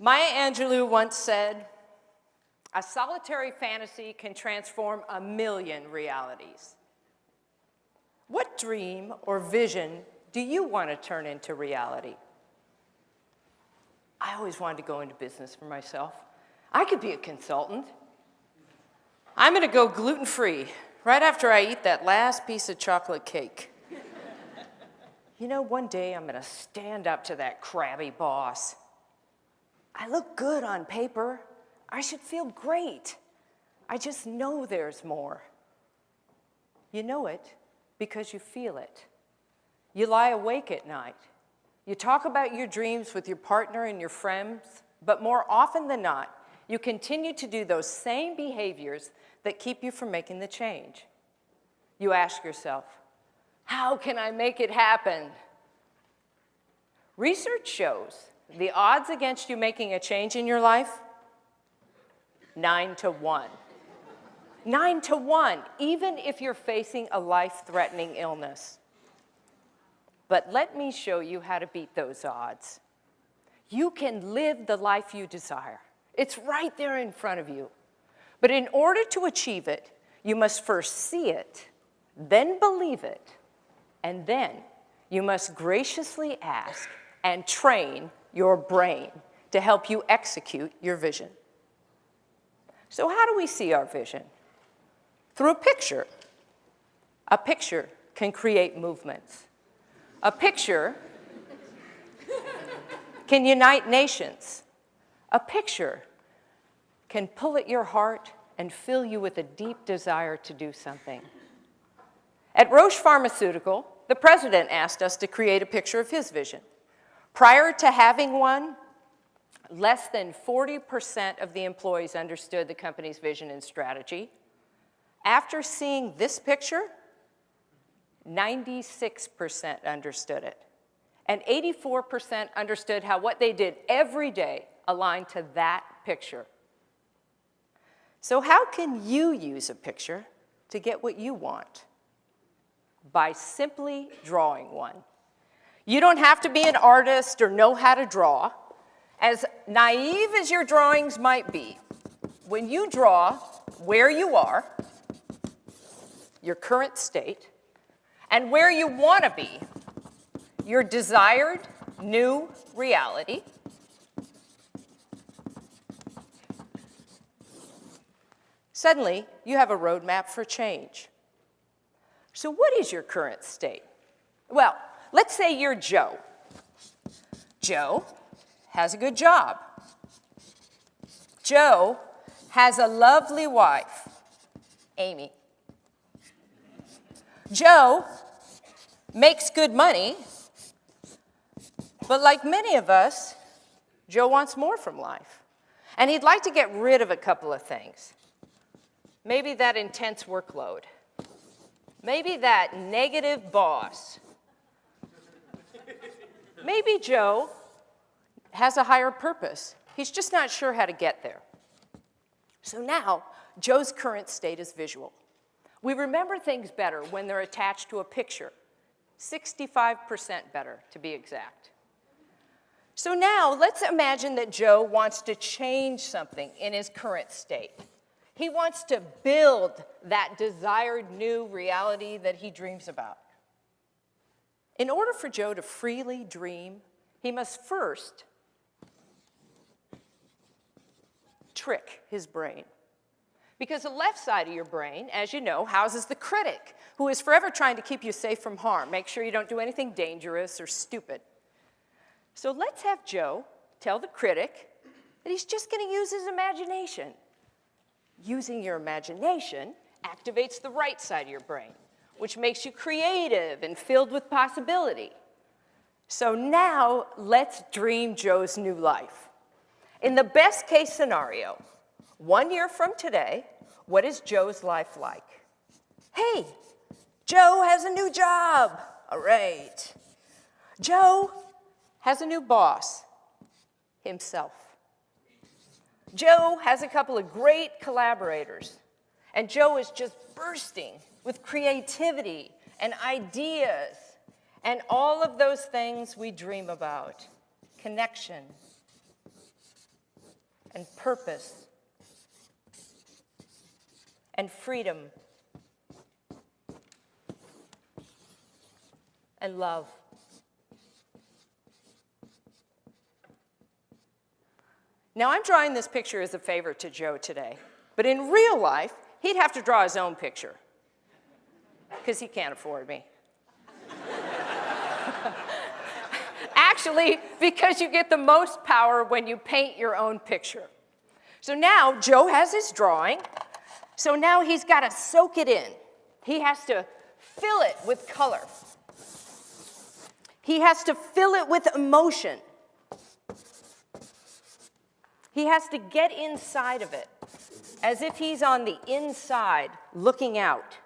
Maya Angelou once said, "A solitary fantasy can transform a million realities." What dream or vision do you want to turn into reality? I always wanted to go into business for myself. I could be a consultant. I'm going to go gluten-free right after I eat that last piece of chocolate cake. You know, one day I'm going to stand up to that crabby boss. I look good on paper. I should feel great. I just know there's more. You know it because you feel it. You lie awake at night. You talk about your dreams with your partner and your friends, but more often than not, you continue to do those same behaviors that keep you from making the change. You ask yourself, how can I make it happen? Research shows the odds against you making a change in your life, 9 to 1. 9 to 1, even if you're facing a life-threatening illness. But let me show you how to beat those odds. You can live the life you desire. It's right there in front of you. But in order to achieve it, you must first see it, then believe it, and then you must graciously ask and train your brain to help you execute your vision. So how do we see our vision? Through a picture. A picture can create movements. A picture can unite nations. A picture can pull at your heart and fill you with a deep desire to do something. At Roche Pharmaceutical, the president asked us to create a picture of his vision. Prior to having one, less than 40% of the employees understood the company's vision and strategy. After seeing this picture, 96% understood it. And 84% understood how what they did every day aligned to that picture. So how can you use a picture to get what you want? By simply drawing one. You don't have to be an artist or know how to draw. As naive as your drawings might be, when you draw where you are, your current state, and where you want to be, your desired new reality, suddenly you have a roadmap for change. So what is your current state? Well, let's say you're Joe. Joe has a good job. Joe has a lovely wife, Amy. Joe makes good money, but like many of us, Joe wants more from life. And he'd like to get rid of a couple of things. Maybe that intense workload. Maybe that negative boss. Maybe Joe has a higher purpose. He's just not sure how to get there. So now, Joe's current state is visual. We remember things better when they're attached to a picture. 65% better, to be exact. So now, let's imagine that Joe wants to change something in his current state. He wants to build that desired new reality that he dreams about. In order for Joe to freely dream, he must first trick his brain. Because the left side of your brain, as you know, houses the critic, who is forever trying to keep you safe from harm. Make sure you don't do anything dangerous or stupid. So let's have Joe tell the critic that he's just going to use his imagination. Using your imagination activates the right side of your brain, which makes you creative and filled with possibility. So now, let's dream Joe's new life. In the best case scenario, 1 year from today, what is Joe's life like? Hey, Joe has a new job. All right. Joe has a new boss, himself. Joe has a couple of great collaborators, and Joe is just bursting with creativity and ideas and all of those things we dream about. Connection, and purpose and freedom and love. Now, I'm drawing this picture as a favor to Joe today, but in real life, he'd have to draw his own picture because he can't afford me. Actually, because you get the most power when you paint your own picture. So now Joe has his drawing, so now he's got to soak it in. He has to fill it with color. He has to fill it with emotion. He has to get inside of it, as if he's on the inside looking out.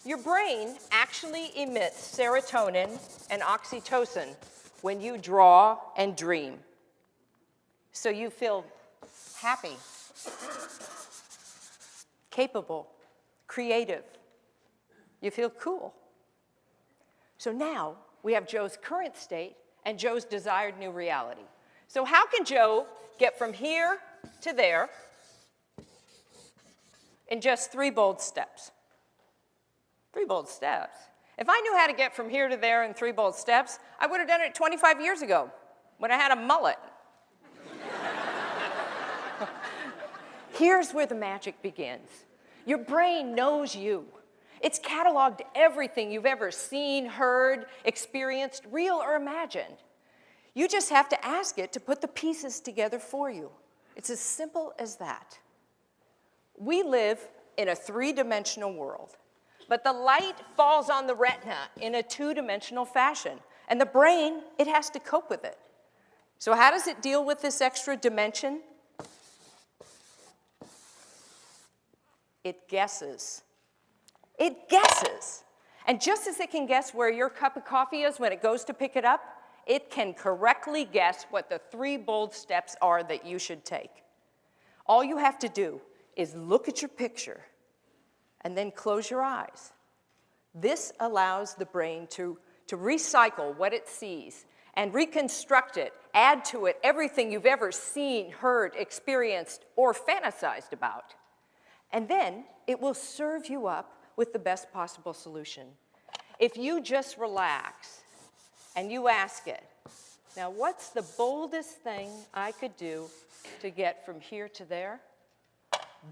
Your brain actually emits serotonin and oxytocin when you draw and dream. So you feel happy, capable, creative. You feel cool. So now we have Joe's current state and Joe's desired new reality. So how can Joe get from here to there in just 3 bold steps? 3 bold steps. If I knew how to get from here to there in 3 bold steps, I would have done it 25 years ago when I had a mullet. Here's where the magic begins. Your brain knows you. It's cataloged everything you've ever seen, heard, experienced, real or imagined. You just have to ask it to put the pieces together for you. It's as simple as that. We live in a 3-dimensional world, but the light falls on the retina in a 2-dimensional fashion, and the brain, it has to cope with it. So how does it deal with this extra dimension? It guesses. It guesses. And just as it can guess where your cup of coffee is when it goes to pick it up, it can correctly guess what the 3 bold steps are that you should take. All you have to do is look at your picture and then close your eyes. This allows the brain to recycle what it sees and reconstruct it, add to it everything you've ever seen, heard, experienced, or fantasized about. And then it will serve you up with the best possible solution. If you just relax and you ask it, now what's the boldest thing I could do to get from here to there?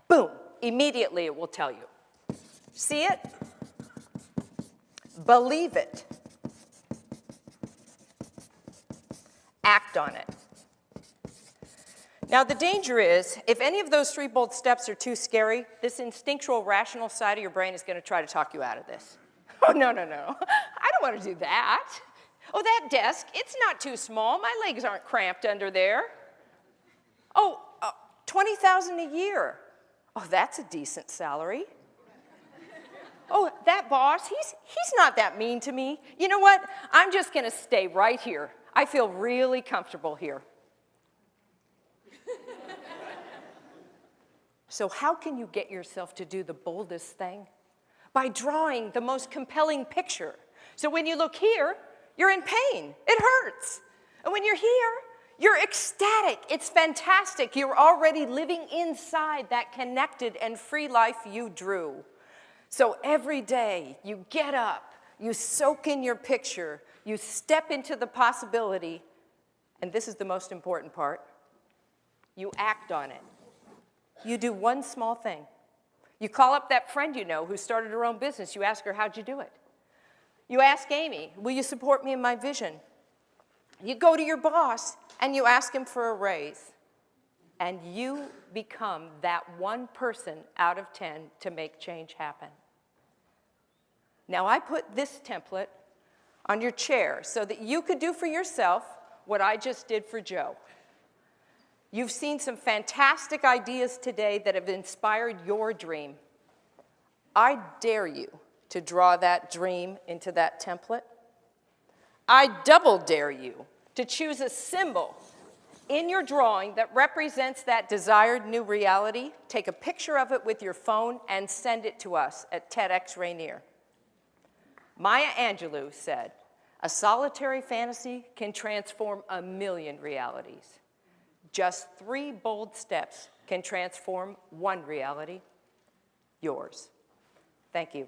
Boom, immediately it will tell you. See it? Believe it. Act on it. Now the danger is, if any of those 3 bold steps are too scary, this instinctual, rational side of your brain is going to try to talk you out of this. Oh, no, no, no, I don't want to do that. Oh, that desk, it's not too small. My legs aren't cramped under there. Oh, $20,000 a year. Oh, that's a decent salary. Oh, that boss, he's not that mean to me. You know what? I'm just going to stay right here. I feel really comfortable here. So how can you get yourself to do the boldest thing? By drawing the most compelling picture. So when you look here, you're in pain. It hurts. And when you're here, you're ecstatic. It's fantastic. You're already living inside that connected and free life you drew. So every day you get up, you soak in your picture, you step into the possibility, and this is the most important part, you act on it. You do one small thing. You call up that friend you know who started her own business. You ask her, how'd you do it? You ask Amy, will you support me in my vision? You go to your boss and you ask him for a raise. And you become that one person out of 10 to make change happen. Now I put this template on your chair so that you could do for yourself what I just did for Joe. You've seen some fantastic ideas today that have inspired your dream. I dare you to draw that dream into that template. I double dare you to choose a symbol in your drawing that represents that desired new reality. Take a picture of it with your phone and send it to us at TEDx Rainier. Maya Angelou said, "A solitary fantasy can transform a million realities." Just 3 bold steps can transform one reality, yours. Thank you.